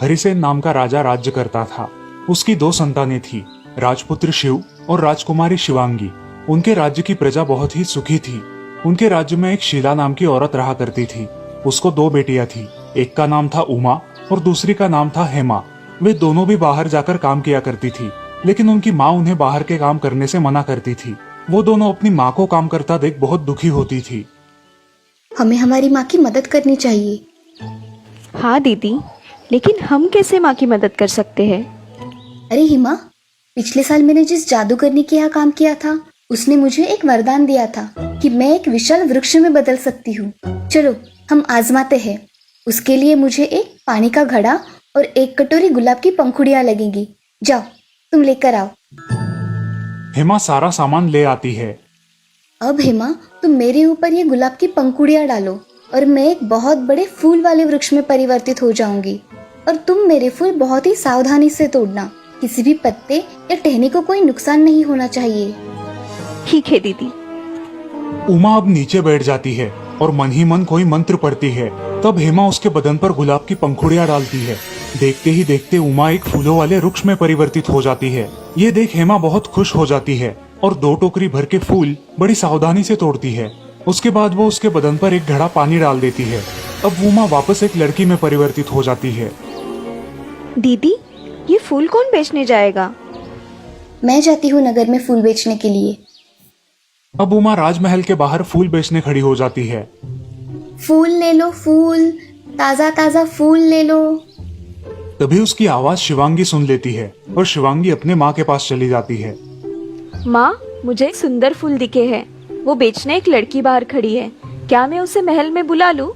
हरिसेन नाम का राजा राज्य करता था। उसकी 2 संतानें थी, राजपुत्र शिव और राजकुमारी शिवांगी। उनके राज्य की प्रजा बहुत ही सुखी थी। उनके राज्य में एक शीला नाम की औरत रहा करती थी। उसको 2 बेटियां थी, एक का नाम था उमा और दूसरी का नाम था हेमा। वे दोनों भी बाहर जाकर काम किया करती थी, लेकिन उनकी माँ उन्हें बाहर के काम करने से मना करती थी। वो दोनों अपनी माँ को काम करता देख बहुत दुखी होती थी। हमें हमारी माँ की मदद करनी चाहिए। हाँ दीदी, लेकिन हम कैसे माँ की मदद कर सकते हैं? अरे हिमा, पिछले साल मैंने जिस जादूगरनी के यहाँ काम किया था, उसने मुझे एक वरदान दिया था कि मैं एक विशाल वृक्ष में बदल सकती हूँ। चलो हम आजमाते हैं। उसके लिए मुझे एक पानी का घड़ा और 1 कटोरी गुलाब की पंखुड़ियाँ लगेंगी। जाओ, तुम लेकर आओ। हेमा सारा सामान ले आती है। अब हेमा, तुम मेरे ऊपर ये गुलाब की पंखुड़ियाँ डालो और मैं एक बहुत बड़े फूल वाले वृक्ष में परिवर्तित हो जाऊंगी। और तुम मेरे फूल बहुत ही सावधानी से तोड़ना। किसी भी पत्ते या टहनी को कोई नुकसान नहीं होना चाहिए। ठीक है दीदी। उमा अब नीचे बैठ जाती है और मन ही मन कोई मंत्र पढ़ती है। तब हेमा उसके बदन पर गुलाब की पंखुड़ियाँ डालती है। देखते ही देखते उमा एक फूलों वाले वृक्ष में परिवर्तित हो जाती है। ये देख हेमा बहुत खुश हो जाती है और 2 टोकरी भर के फूल बड़ी सावधानी से तोड़ती है। उसके बाद वो उसके बदन पर एक घड़ा पानी डाल देती है। अब उमा वापस एक लड़की में परिवर्तित हो जाती है। दीदी, ये फूल कौन बेचने जाएगा? मैं जाती हूँ नगर में फूल बेचने के लिए। अब उमा राजमहल के बाहर फूल बेचने खड़ी हो जाती है। फूल ले लो, फूल, ताजा ताजा फूल ले लो। तभी उसकी आवाज शिवांगी सुन लेती है और शिवांगी अपने माँ के पास चली जाती है। माँ, मुझे एक सुंदर फूल दिखे हैं। वो बेचने एक लड़की बाहर खड़ी है। क्या मैं उसे महल में बुला लूं?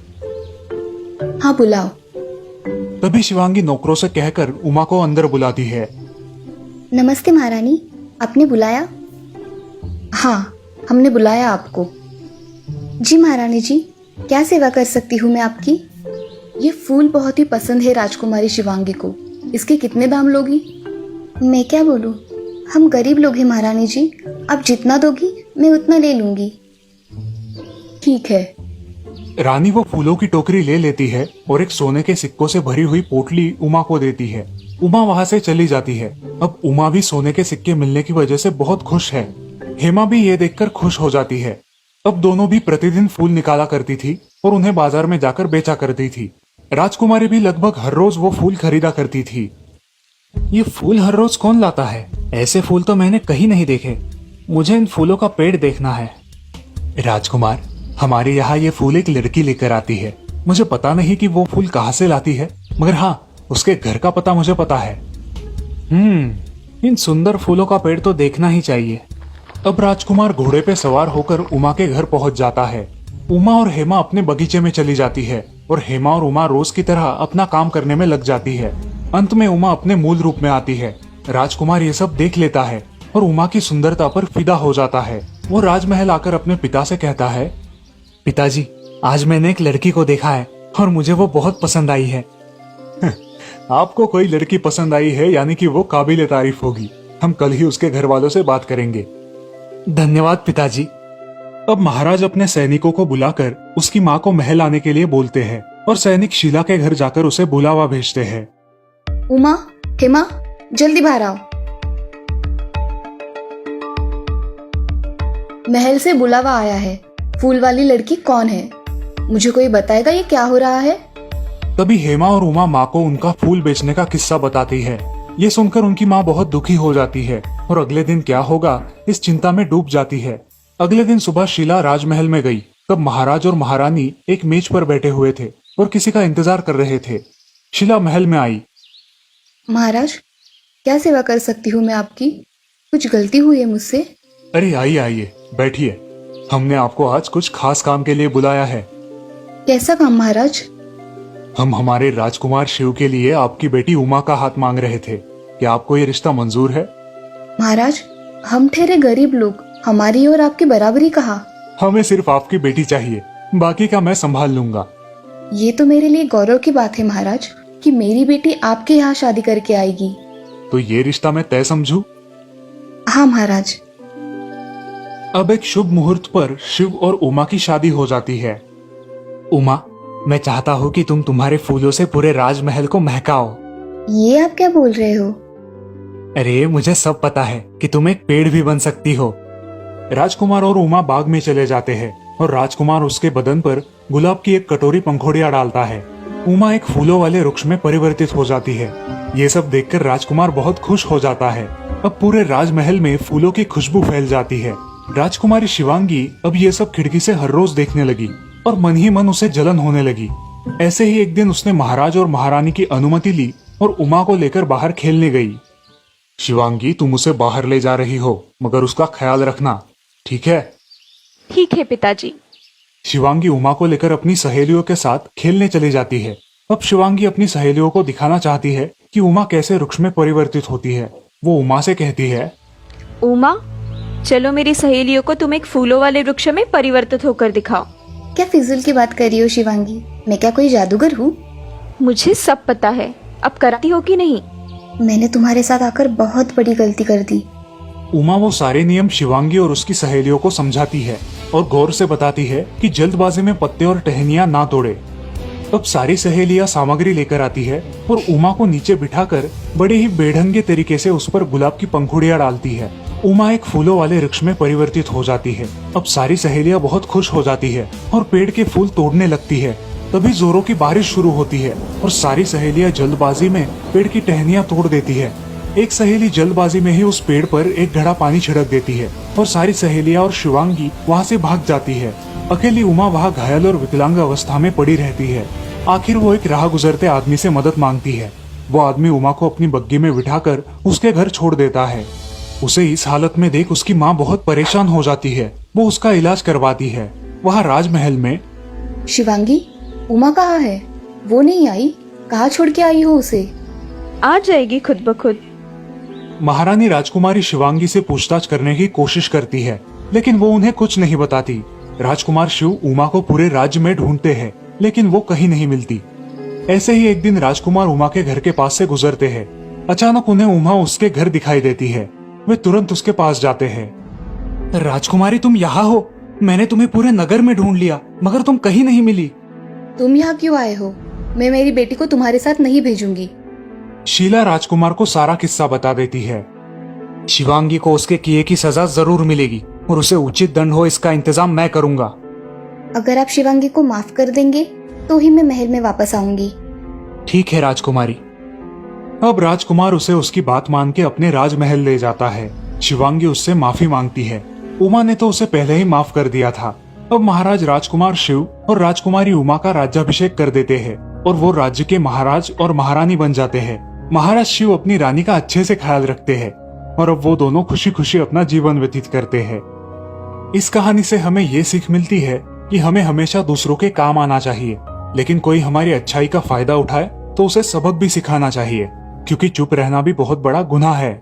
हाँ, बुलाओ। तभी शिवांगी नौकरों से कहकर उमा को अंदर बुलाती है। नमस्ते महारानी, आपने बुलाया? हाँ, हमने बुलाया आपको। जी महारानी जी, क्या सेवा कर सकती हूँ मैं आपकी? ये फूल बहुत ही पसंद है राजकुमारी शिवांगी को। इसके कितने दाम लोगी? मैं क्या बोलूँ, हम गरीब लोग हैं महारानी जी। आप जितना दोगी मैं उतना ले लूंगी। ठीक है। रानी वो फूलों की टोकरी ले लेती है और एक सोने के सिक्कों से भरी हुई पोटली उमा को देती है। उमा वहाँ से चली जाती है। अब उमा भी सोने के सिक्के मिलने की वजह से बहुत खुश है। हेमा भी ये देखकर खुश हो जाती है। अब दोनों भी प्रतिदिन फूल निकाला करती थी और उन्हें बाजार में जाकर बेचा करती थी। राजकुमारी भी लगभग हर रोज वो फूल खरीदा करती थी। ये फूल हर रोज कौन लाता है? ऐसे फूल तो मैंने कहीं नहीं देखे। मुझे इन फूलों का पेड़ देखना है। राजकुमार, हमारे यहाँ ये फूल एक लड़की लेकर आती है। मुझे पता नहीं कि वो फूल कहाँ से लाती है, मगर हाँ, उसके घर का पता मुझे पता है। इन सुंदर फूलों का पेड़ तो देखना ही चाहिए। अब राजकुमार घोड़े पे सवार होकर उमा के घर पहुंच जाता है। उमा और हेमा अपने बगीचे में चली जाती है और हेमा और उमा रोज की तरह अपना काम करने में लग जाती है। अंत में उमा अपने मूल रूप में आती है। राजकुमार ये सब देख लेता है और उमा की सुंदरता पर फिदा हो जाता है। वो राजमहल आकर अपने पिता से कहता है, पिताजी, आज मैंने एक लड़की को देखा है और मुझे वो बहुत पसंद आई है। आपको कोई लड़की पसंद आई है यानी कि वो काबिले तारीफ होगी। हम कल ही उसके घर वालों से बात करेंगे। धन्यवाद पिताजी। अब महाराज अपने सैनिकों को बुलाकर उसकी माँ को महल आने के लिए बोलते हैं और सैनिक शीला के घर जाकर उसे बुलावा भेजते हैं। उमा, हेमा, जल्दी बाहर आओ। महल से बुलावा आया है। फूल वाली लड़की कौन है? मुझे कोई बताएगा ये क्या हो रहा है? तभी हेमा और उमा माँ को उनका फूल बेचने का किस्सा बताती है। ये सुनकर उनकी माँ बहुत दुखी हो जाती है और अगले दिन क्या होगा इस चिंता में डूब जाती है। अगले दिन सुबह शीला राजमहल में गई। तब महाराज और महारानी एक मेज पर बैठे हुए थे और किसी का इंतजार कर रहे थे। शीला महल में आई। महाराज, क्या सेवा कर सकती हूँ मैं आपकी? कुछ गलती हुई है मुझसे? अरे आइए आइए, बैठिए। हमने आपको आज कुछ खास काम के लिए बुलाया है। कैसा काम महाराज? हम हमारे राजकुमार शिव के लिए आपकी बेटी उमा का हाथ मांग रहे थे। क्या आपको ये रिश्ता मंजूर है? महाराज, हम ठहरे गरीब लोग, हमारी और आपकी बराबरी कहाँ? हमें सिर्फ आपकी बेटी चाहिए, बाकी का मैं संभाल लूंगा। ये तो मेरे लिए गौरव की बात है महाराज कि मेरी बेटी आपके यहाँ शादी करके आएगी। तो ये रिश्ता मैं तय समझूं? हाँ महाराज। अब एक शुभ मुहूर्त पर शिव और उमा की शादी हो जाती है। उमा, मैं चाहता हूँ कि तुम तुम्हारे फूलों से पूरे राजमहल को महकाओ। ये आप क्या बोल रहे हो? अरे मुझे सब पता है कि तुम एक पेड़ भी बन सकती हो। राजकुमार और उमा बाग में चले जाते हैं और राजकुमार उसके बदन पर गुलाब की एक कटोरी पंखुड़ियां डालता है। उमा एक फूलों वाले वृक्ष में परिवर्तित हो जाती है। ये सब देखकर राजकुमार बहुत खुश हो जाता है। अब पूरे राजमहल में फूलों की खुशबू फैल जाती है। राजकुमारी शिवांगी अब ये सब खिड़की से हर रोज देखने लगी और मन ही मन उसे जलन होने लगी। ऐसे ही एक दिन उसने महाराज और महारानी की अनुमति ली और उमा को लेकर बाहर खेलने गई। शिवांगी, तुम उसे बाहर ले जा रही हो, मगर उसका ख्याल रखना, ठीक है? ठीक है पिताजी। शिवांगी उमा को लेकर अपनी सहेलियों के साथ खेलने चली जाती है। अब शिवांगी अपनी सहेलियों को दिखाना चाहती है कि उमा कैसे वृक्ष में परिवर्तित होती है। वो उमा से कहती है, उमा, चलो मेरी सहेलियों को तुम एक फूलों वाले वृक्ष में परिवर्तित होकर दिखाओ। क्या फिजूल की बात कर रही हो शिवांगी? मैं क्या कोई जादूगर हूँ? मुझे सब पता है, अब कराती हो कि नहीं? मैंने तुम्हारे साथ आकर बहुत बड़ी गलती कर दी। उमा वो सारे नियम शिवांगी और उसकी सहेलियों को समझाती है और गौर से बताती है कि जल्दबाजी में पत्ते और टहनियां ना तोड़े। अब सारी सहेलियां सामग्री लेकर आती है और उमा को नीचे बिठाकर बड़े ही बेढंगे तरीके से उस पर गुलाब की पंखुड़ियां डालती है। उमा एक फूलों वाले वृक्ष में परिवर्तित हो जाती है। अब सारी सहेलियां बहुत खुश हो जाती है और पेड़ के फूल तोड़ने लगती है। तभी जोरों की बारिश शुरू होती है और सारी सहेलियां जल्दबाजी में पेड़ की टहनियां तोड़ देती है। एक सहेली जल्दबाजी में ही उस पेड़ पर एक घड़ा पानी छिड़क देती है और सारी सहेलियां और शिवांगी वहां से भाग जाती है। अकेली उमा वहां घायल और विकलांग अवस्था में पड़ी रहती है। आखिर वो एक राह गुजरते आदमी से मदद मांगती है। वो आदमी उमा को अपनी बग्गी में बिठाकर उसके घर छोड़ देता है। उसे इस हालत में देख उसकी माँ बहुत परेशान हो जाती है। वो उसका इलाज करवाती है। वहाँ राजमहल में शिवांगी, उमा कहाँ है? वो नहीं आई? कहाँ छोड़ के आई हो उसे? आ जाएगी खुद ब खुद। महारानी राजकुमारी शिवांगी से पूछताछ करने की कोशिश करती है, लेकिन वो उन्हें कुछ नहीं बताती। राजकुमार शिव उमा को पूरे राज्य में ढूंढते हैं, लेकिन वो कहीं नहीं मिलती। ऐसे ही एक दिन राजकुमार उमा के घर के पास से गुजरते हैं। अचानक उन्हें उमा उसके घर दिखाई देती है। वे तुरंत उसके पास जाते हैं। राजकुमारी, तुम यहाँ हो? मैंने तुम्हें पूरे नगर में ढूंढ लिया, मगर तुम कहीं नहीं मिली। तुम यहाँ क्यों आए हो? मैं मेरी बेटी को तुम्हारे साथ नहीं भेजूंगी। शीला राजकुमार को सारा किस्सा बता देती है। शिवांगी को उसके किए की सजा जरूर मिलेगी और उसे उचित दंड हो, इसका इंतजाम मैं करूंगा। अगर आप शिवांगी को माफ कर देंगे तो ही मैं महल में वापस आऊंगी। ठीक है राजकुमारी। अब राजकुमार उसे उसकी बात मान के अपने राजमहल ले जाता है। शिवांगी उससे माफी मांगती है। उमा ने तो उसे पहले ही माफ कर दिया था। अब महाराज राजकुमार शिव और राजकुमारी उमा का राज्याभिषेक कर देते हैं और वो राज्य के महाराज और महारानी बन जाते हैं। महाराज शिव अपनी रानी का अच्छे से ख्याल रखते हैं और अब वो दोनों खुशी खुशी अपना जीवन व्यतीत करते हैं। इस कहानी से हमें ये सीख मिलती है कि हमें हमेशा दूसरों के काम आना चाहिए, लेकिन कोई हमारी अच्छाई का फायदा उठाए तो उसे सबक भी सिखाना चाहिए, क्योंकि चुप रहना भी बहुत बड़ा गुनाह है।